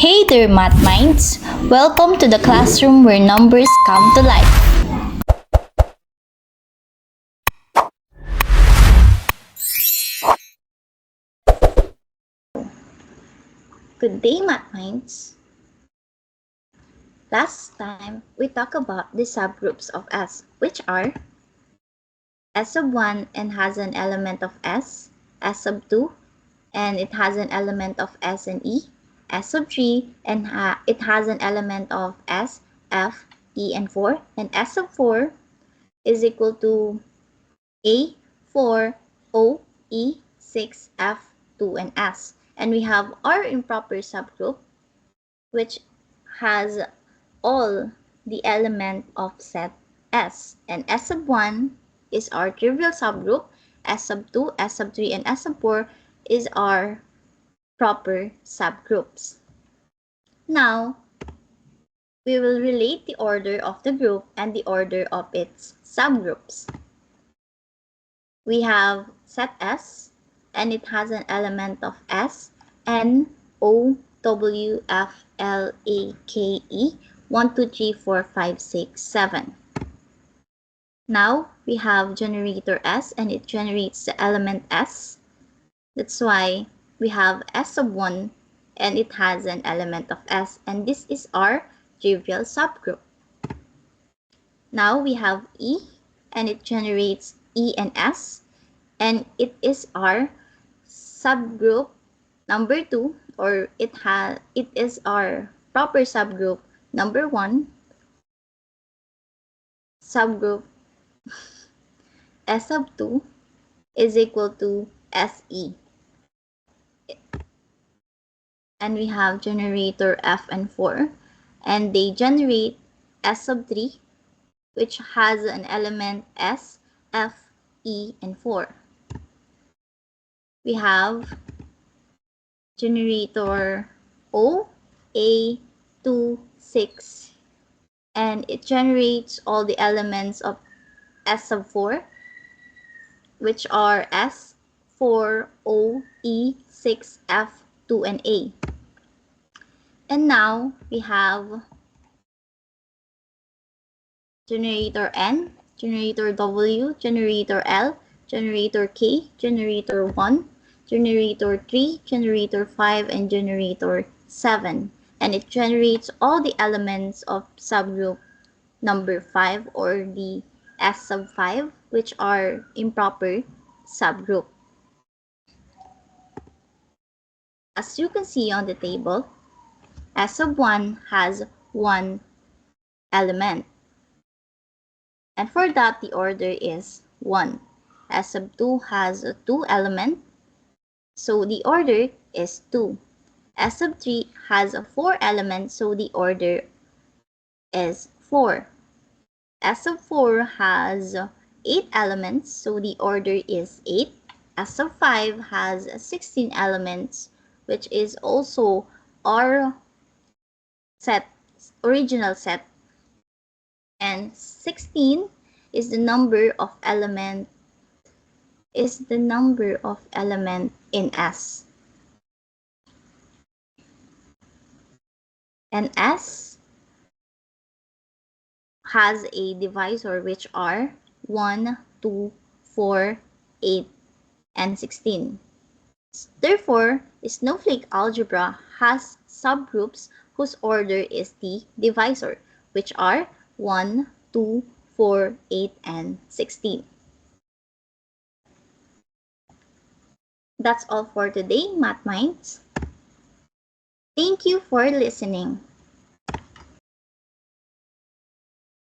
Hey there, Math Minds! Welcome to the classroom where numbers come to life. Good day, Math Minds! Last time, we talked about the subgroups of S, which are S sub 1 and has an element of S sub 2, and it has an element of S and E, S sub 3, and it has an element of S, F, E, and 4, and S sub 4 is equal to A, 4, O, E, 6, F, 2, and S. And we have our improper subgroup, which has all the element of set S. And S sub 1 is our trivial subgroup, S sub 2, S sub 3, and S sub 4 is our proper subgroups. Now, we will relate the order of the group and the order of its subgroups. We have set S, and it has an element of S, N, O, W, F, L, A, K, E, 1, 2, 3, 4, 5, 6, 7. Now, we have generator S, and it generates the element S. That's why we have S sub 1, and it has an element of S, and this is our trivial subgroup. Now, we have E, and it generates E and S, and it is our subgroup number 2, or it is our proper subgroup number 1, subgroup S sub 2 is equal to SE. And we have generator F and 4, and they generate S sub 3, which has an element S, F, E, and 4. We have generator O, A, 2, 6, and it generates all the elements of S sub 4, which are S, 4, O, E, 6, F, 2, and A. And now we have generator N, generator W, generator L, generator K, generator 1, generator 3, generator 5, and generator 7. And it generates all the elements of subgroup number 5, or the S sub 5, which are improper subgroup. As you can see on the table, S sub 1 has 1 element. And for that, the order is 1. S sub 2 has 2 elements, so the order is 2. S sub 3 has 4 elements, so the order is 4. S sub 4 has 8 elements, so the order is 8. S sub 5 has 16 elements, which is also our original set. And 16 is the number of element in S. And S has a divisor, which are 1, 2, 4, 8, and 16. Therefore, snowflake algebra has subgroups whose order is the divisor, which are 1, 2, 4, 8, and 16. That's all for today, Math Minds. Thank you for listening.